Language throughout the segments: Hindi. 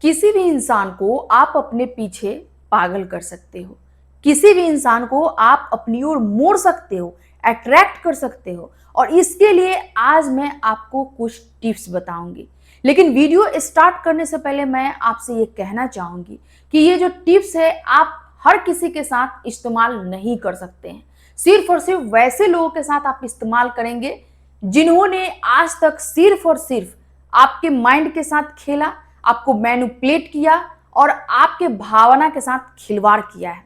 किसी भी इंसान को आप अपने पीछे पागल कर सकते हो। किसी भी इंसान को आप अपनी ओर मोड़ सकते हो, अट्रैक्ट कर सकते हो। और इसके लिए आज मैं आपको कुछ टिप्स बताऊंगी। लेकिन वीडियो स्टार्ट करने से पहले मैं आपसे ये कहना चाहूंगी कि ये जो टिप्स है आप हर किसी के साथ इस्तेमाल नहीं कर सकते हैं। सिर्फ और सिर्फ वैसे लोगों के साथ आप इस्तेमाल करेंगे जिन्होंने आज तक सिर्फ और सिर्फ आपके माइंड के साथ खेला, आपको मैनिपुलेट किया और आपके भावना के साथ खिलवाड़ किया है।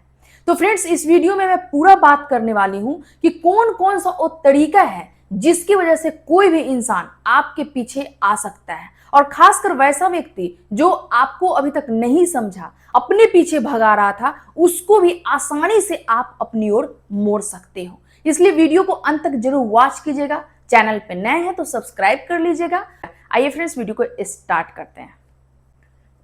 तो फ्रेंड्स, इस वीडियो में मैं पूरा बात करने वाली हूं कि कौन कौन सा वो तरीका है जिसकी वजह से कोई भी इंसान आपके पीछे आ सकता है, और खासकर वैसा व्यक्ति जो आपको अभी तक नहीं समझा, अपने पीछे भगा रहा था, उसको भी आसानी से आप अपनी ओर मोड़ सकते हो। इसलिए वीडियो को अंत तक जरूर वॉच कीजिएगा। चैनल पे नए हैं तो सब्सक्राइब कर लीजिएगा। आइए फ्रेंड्स, वीडियो को स्टार्ट करते हैं।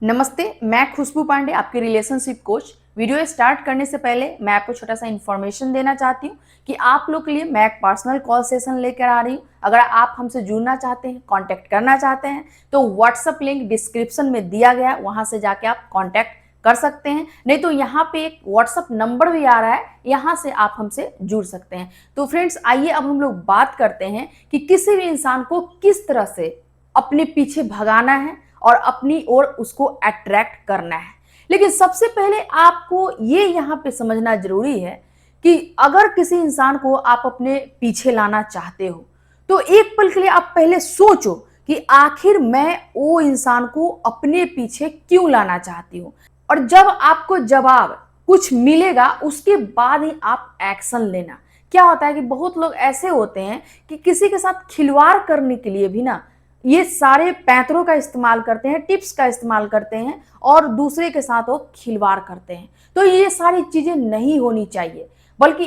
नमस्ते, मैं खुशबू पांडे, आपकी रिलेशनशिप कोच। वीडियो स्टार्ट करने से पहले मैं आपको छोटा सा इन्फॉर्मेशन देना चाहती हूँ कि आप लोग के लिए मैं एक पर्सनल कॉल सेशन लेकर आ रही हूँ। अगर आप हमसे जुड़ना चाहते हैं, कांटेक्ट करना चाहते हैं, तो व्हाट्सएप लिंक डिस्क्रिप्शन में दिया गया है, वहां से जाके आप कांटेक्ट कर सकते हैं। नहीं तो यहाँ पे एक व्हाट्सएप नंबर भी आ रहा है, यहाँ से आप हमसे जुड़ सकते हैं। तो फ्रेंड्स, आइए अब हम लोग बात करते हैं कि किसी भी इंसान को किस तरह से अपने पीछे भगाना है और अपनी ओर उसको अट्रैक्ट करना है। लेकिन सबसे पहले आपको ये यहाँ पे समझना जरूरी है कि अगर किसी इंसान को आप अपने पीछे लाना चाहते हो तो एक पल के लिए आप पहले सोचो कि आखिर मैं वो इंसान को अपने पीछे क्यों लाना चाहती हूँ। और जब आपको जवाब कुछ मिलेगा उसके बाद ही आप एक्शन लेना। क्या होता है कि बहुत लोग ऐसे होते हैं कि किसी के साथ खिलवाड़ करने के लिए भी ना ये सारे पैंतरों का इस्तेमाल करते हैं, टिप्स का इस्तेमाल करते हैं और दूसरे के साथ वो खिलवाड़ करते हैं। तो ये सारी चीजें नहीं होनी चाहिए, बल्कि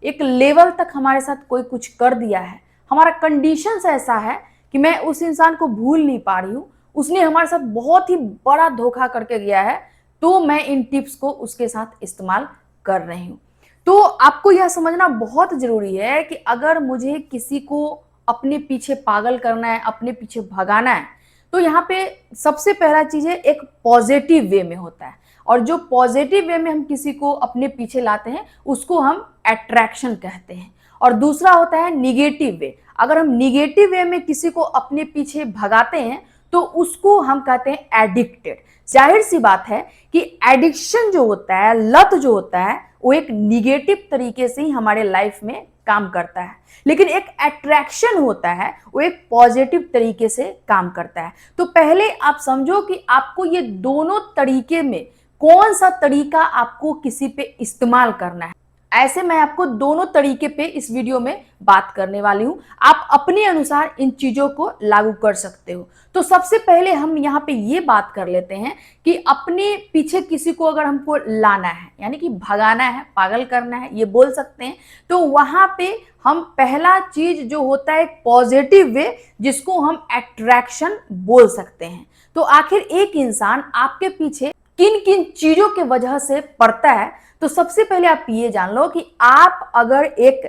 एक लेवल तक हमारे साथ कोई कुछ कर दिया है, हमारा कंडीशंस ऐसा है कि मैं उस इंसान को भूल नहीं पा रही हूँ, उसने हमारे साथ बहुत ही बड़ा धोखा करके गया है, तो मैं इन टिप्स को उसके साथ इस्तेमाल कर रही हूँ। तो आपको यह समझना बहुत जरूरी है कि अगर मुझे किसी को अपने पीछे पागल करना है, अपने पीछे भगाना है, तो यहाँ पे सबसे पहला चीज है एक पॉजिटिव वे में होता है। और जो पॉजिटिव वे में हम किसी को अपने पीछे लाते हैं उसको हम अट्रैक्शन कहते हैं। और दूसरा होता है निगेटिव वे। अगर हम निगेटिव वे में किसी को अपने पीछे भगाते हैं तो उसको हम कहते हैं एडिक्टेड। जाहिर सी बात है कि एडिक्शन जो होता है, लत जो होता है, वो एक निगेटिव तरीके से ही हमारे लाइफ में काम करता है। लेकिन एक अट्रैक्शन होता है, वो एक पॉजिटिव तरीके से काम करता है। तो पहले आप समझो कि आपको ये दोनों तरीके में कौन सा तरीका आपको किसी पे इस्तेमाल करना है। ऐसे मैं आपको दोनों तरीके पे इस वीडियो में बात करने वाली हूं। आप अपने अनुसार इन चीजों को लागू कर सकते हो। तो सबसे पहले हम यहाँ पे ये बात कर लेते हैं कि अपने पीछे किसी को अगर हमको लाना है, यानी कि भगाना है, पागल करना है, ये बोल सकते हैं, तो वहां पे हम पहला चीज जो होता है पॉजिटिव वे, जिसको हम अट्रैक्शन बोल सकते हैं। तो आखिर एक इंसान आपके पीछे किन किन चीजों की वजह से पड़ता है, तो सबसे पहले आप ये जान लो कि आप अगर एक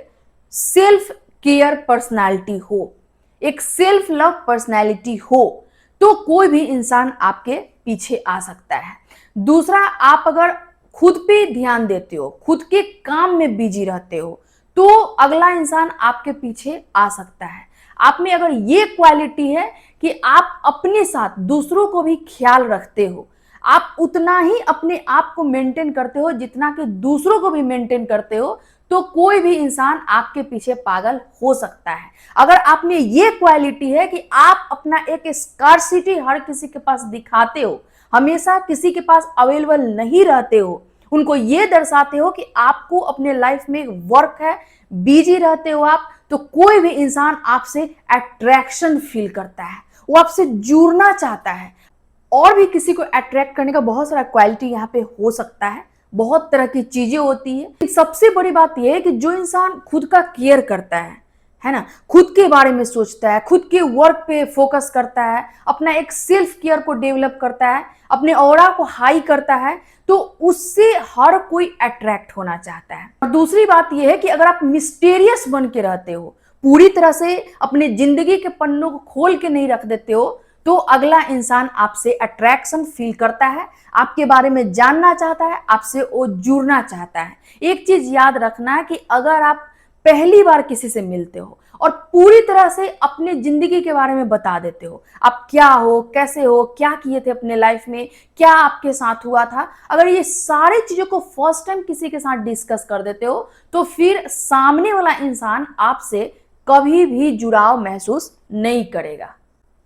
सेल्फ केयर पर्सनालिटी हो, एक सेल्फ लव पर्सनालिटी हो, तो कोई भी इंसान आपके पीछे आ सकता है। दूसरा, आप अगर खुद पे ध्यान देते हो, खुद के काम में बिजी रहते हो, तो अगला इंसान आपके पीछे आ सकता है। आप में अगर ये क्वालिटी है कि आप अपने साथ दूसरों को भी ख्याल रखते हो, आप उतना ही अपने आप को मेंटेन करते हो जितना कि दूसरों को भी मेंटेन करते हो, तो कोई भी इंसान आपके पीछे पागल हो सकता है। अगर आप में ये क्वालिटी है कि आप अपना एक स्कार्सिटी हर किसी के पास दिखाते हो, हमेशा किसी के पास अवेलेबल नहीं रहते हो, उनको ये दर्शाते हो कि आपको अपने लाइफ में वर्क है, बिजी रहते हो आप, तो कोई भी इंसान आपसे अट्रैक्शन फील करता है, वो आपसे जुड़ना चाहता है। और भी किसी को अट्रैक्ट करने का बहुत सारा क्वालिटी यहाँ पे हो सकता है, बहुत तरह की चीजें होती है। सबसे बड़ी बात यह है कि जो इंसान खुद का केयर करता है ना, खुद के बारे में सोचता है, खुद के वर्क पे फोकस करता है, अपना एक सेल्फ केयर को डेवलप करता है, अपने ऑरा को हाई करता है, तो उससे हर कोई अट्रैक्ट होना चाहता है। और दूसरी बात यह है कि अगर आप मिस्टीरियस बन के रहते हो, पूरी तरह से अपने जिंदगी के पन्नों को खोल के नहीं रख देते हो, तो अगला इंसान आपसे अट्रैक्शन फील करता है, आपके बारे में जानना चाहता है, आपसे वो जुड़ना चाहता है। एक चीज याद रखना कि अगर आप पहली बार किसी से मिलते हो और पूरी तरह से अपने जिंदगी के बारे में बता देते हो, आप क्या हो, कैसे हो, क्या किए थे अपने लाइफ में, क्या आपके साथ हुआ था, अगर ये सारी चीजों को फर्स्ट टाइम किसी के साथ डिस्कस कर देते हो, तो फिर सामने वाला इंसान आपसे कभी भी जुड़ाव महसूस नहीं करेगा।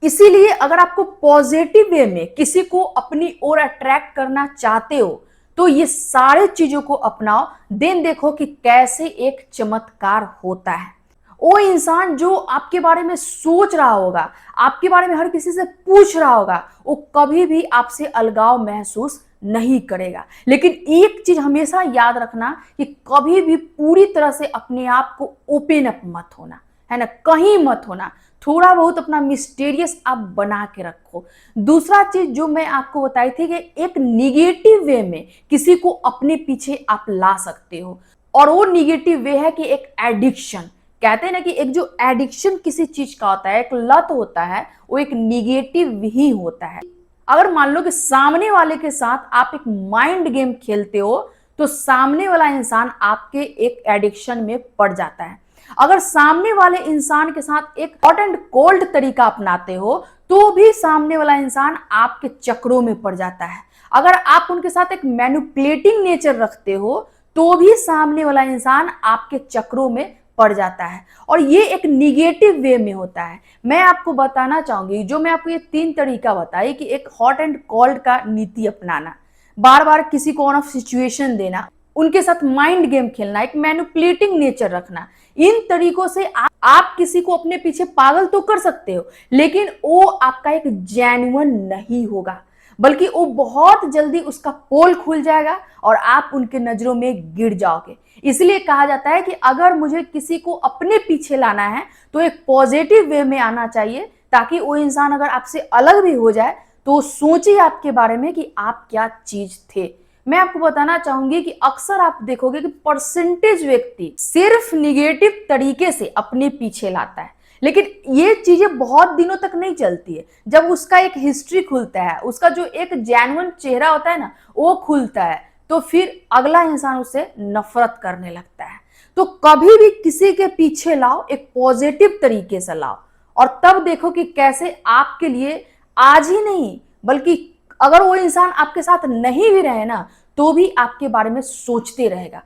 इसीलिए अगर आपको पॉजिटिव वे में किसी को अपनी ओर अट्रैक्ट करना चाहते हो, तो ये सारे चीजों को अपनाओ, देन देखो कि कैसे एक चमत्कार होता है। वो इंसान जो आपके बारे में सोच रहा होगा, आपके बारे में हर किसी से पूछ रहा होगा, वो कभी भी आपसे अलगाव महसूस नहीं करेगा। लेकिन एक चीज हमेशा याद रखना कि कभी भी पूरी तरह से अपने आप को ओपन अप मत होना, है ना, कहीं मत होना। थोड़ा बहुत अपना मिस्टीरियस आप बना के रखो। दूसरा चीज जो मैं आपको बताई थी कि एक निगेटिव वे में किसी को अपने पीछे आप ला सकते हो, और वो निगेटिव वे है कि एक एडिक्शन। कहते हैं ना कि एक जो एडिक्शन किसी चीज का होता है, एक लत होता है, वो एक निगेटिव ही होता है। अगर मान लो कि सामने वाले के साथ आप एक माइंड गेम खेलते हो, तो सामने वाला इंसान आपके एक एडिक्शन में पड़ जाता है। अगर सामने वाले इंसान के साथ एक हॉट एंड कोल्ड तरीका अपनाते हो, तो भी सामने वाला इंसान आपके चक्रों में पड़ जाता है। अगर आप उनके साथ एक मैनिपुलेटिंग नेचर रखते हो, तो भी सामने वाला इंसान आपके चक्रों में पड़ जाता है, और ये एक निगेटिव वे में होता है। मैं आपको बताना चाहूंगी, जो मैं आपको ये 3 तरीका बताई कि एक हॉट एंड कोल्ड का नीति अपनाना, बार बार किसी को ऑन ऑफ सिचुएशन देना, उनके साथ माइंड गेम खेलना, एक मैनिपुलेटिंग नेचर रखना, इन तरीकों से आप किसी को अपने पीछे पागल तो कर सकते हो, लेकिन वो आपका एक जेन्युइन नहीं होगा, बल्कि वो बहुत जल्दी उसका पोल खुल जाएगा और आप उनके नजरों में गिर जाओगे। इसलिए कहा जाता है कि अगर मुझे किसी को अपने पीछे लाना है, तो एक पॉजिटिव वे में आना चाहिए, ताकि वो इंसान अगर आपसे अलग भी हो जाए तो सोचिए आपके बारे में कि आप क्या चीज थे। मैं आपको बताना चाहूंगी कि अक्सर आप देखोगे कि परसेंटेज व्यक्ति सिर्फ निगेटिव तरीके से अपने पीछे लाता है, लेकिन ये चीजें बहुत दिनों तक नहीं चलती है। जब उसका एक हिस्ट्री खुलता है, उसका जो एक जेन्युइन चेहरा होता है ना, वो खुलता है, तो फिर अगला इंसान उससे नफरत करने लगता है। तो कभी भी किसी के पीछे लाओ, एक पॉजिटिव तरीके से लाओ, और तब देखो कि कैसे आपके लिए आज ही नहीं, बल्कि अगर वो इंसान आपके साथ नहीं भी रहे ना, तो भी आपके बारे में सोचते रहेगा।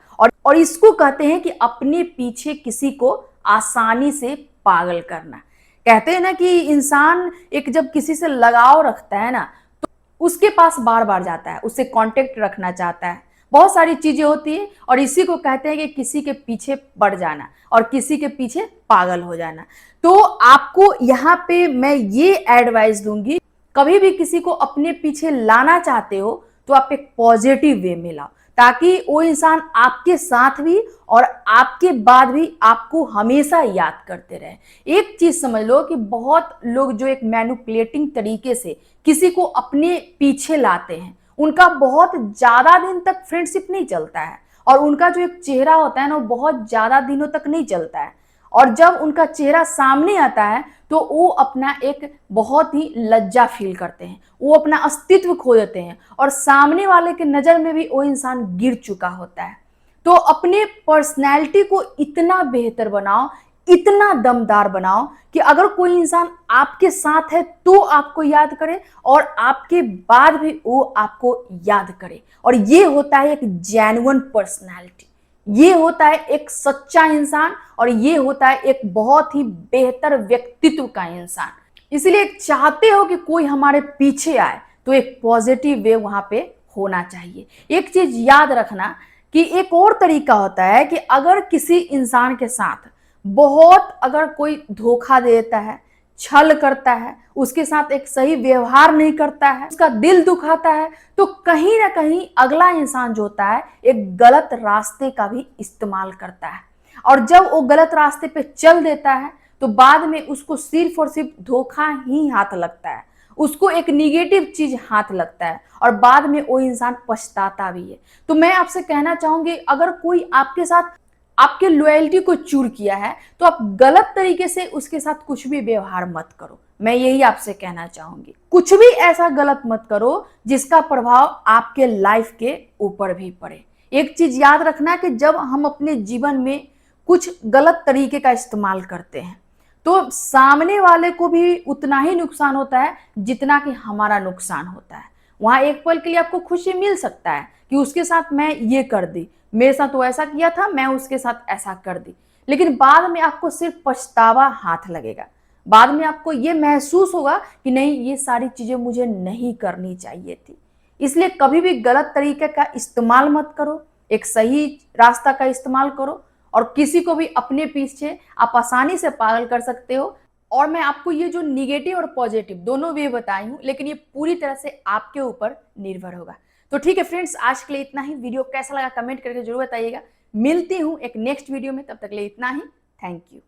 और इसको कहते हैं कि अपने पीछे किसी को आसानी से पागल करना। कहते हैं ना कि इंसान एक जब किसी से लगाव रखता है ना, तो उसके पास बार बार जाता है, उससे कांटेक्ट रखना चाहता है, बहुत सारी चीजें होती है, और इसी को कहते हैं कि किसी के पीछे पड़ जाना और किसी के पीछे पागल हो जाना। तो आपको यहाँ पे मैं ये एडवाइस दूंगी, कभी भी किसी को अपने पीछे लाना चाहते हो तो आप एक पॉजिटिव वे में लाओ, ताकि वो इंसान आपके साथ भी और आपके बाद भी आपको हमेशा याद करते रहे। एक चीज समझ लो कि बहुत लोग जो एक मैनिपुलेटिंग तरीके से किसी को अपने पीछे लाते हैं, उनका बहुत ज्यादा दिन तक फ्रेंडशिप नहीं चलता है, और उनका जो एक चेहरा होता है ना, वो बहुत ज्यादा दिनों तक नहीं चलता है। और जब उनका चेहरा सामने आता है, तो वो अपना एक बहुत ही लज्जा फील करते हैं, वो अपना अस्तित्व खो देते हैं, और सामने वाले के नजर में भी वो इंसान गिर चुका होता है। तो अपने पर्सनैलिटी को इतना बेहतर बनाओ, इतना दमदार बनाओ कि अगर कोई इंसान आपके साथ है तो आपको याद करे, और आपके बाद भी वो आपको याद करे। और ये होता है एक जेन्युइन पर्सनैलिटी, ये होता है एक सच्चा इंसान, और ये होता है एक बहुत ही बेहतर व्यक्तित्व का इंसान। इसलिए चाहते हो कि कोई हमारे पीछे आए, तो एक पॉजिटिव वे वहां पे होना चाहिए। एक चीज याद रखना कि एक और तरीका होता है कि अगर किसी इंसान के साथ बहुत अगर कोई धोखा देता है, छल करता है, उसके साथ एक सही व्यवहार नहीं करता है, उसका दिल दुखाता है, तो कहीं ना कहीं अगला इंसान जो होता है एक गलत रास्ते का भी इस्तेमाल करता है। और जब वो गलत रास्ते पे चल देता है, तो बाद में उसको सिर्फ और सिर्फ धोखा ही हाथ लगता है, उसको एक निगेटिव चीज हाथ लगता है, और बाद में वो इंसान पछताता भी है। तो मैं आपसे कहना चाहूंगी, अगर कोई आपके साथ आपके लॉयल्टी को चूर किया है, तो आप गलत तरीके से उसके साथ कुछ भी व्यवहार मत करो, मैं यही आपसे कहना चाहूंगी। कुछ भी ऐसा गलत मत करो जिसका प्रभाव आपके लाइफ के ऊपर भी पड़े। एक चीज याद रखना कि जब हम अपने जीवन में कुछ गलत तरीके का इस्तेमाल करते हैं तो सामने वाले को भी उतना ही नुकसान होता है जितना कि हमारा नुकसान होता है। वहां एक पल के लिए आपको खुशी मिल सकता है कि उसके साथ मैं ये कर दी, मेरे साथ वो ऐसा किया था, मैं उसके साथ ऐसा कर दी, लेकिन बाद में आपको सिर्फ पछतावा हाथ लगेगा। बाद में आपको ये महसूस होगा कि नहीं, ये सारी चीजें मुझे नहीं करनी चाहिए थी। इसलिए कभी भी गलत तरीके का इस्तेमाल मत करो, एक सही रास्ता का इस्तेमाल करो। और किसी को भी अपने पीछे आप आसानी से पागल कर सकते हो। और मैं आपको ये जो निगेटिव और पॉजिटिव दोनों वे बताई हूं, लेकिन ये पूरी तरह से आपके ऊपर निर्भर होगा। तो ठीक है फ्रेंड्स, आज के लिए इतना ही। वीडियो कैसा लगा कमेंट करके जरूर बताइएगा। मिलती हूं एक नेक्स्ट वीडियो में, तब तक के लिए इतना ही। Thank you.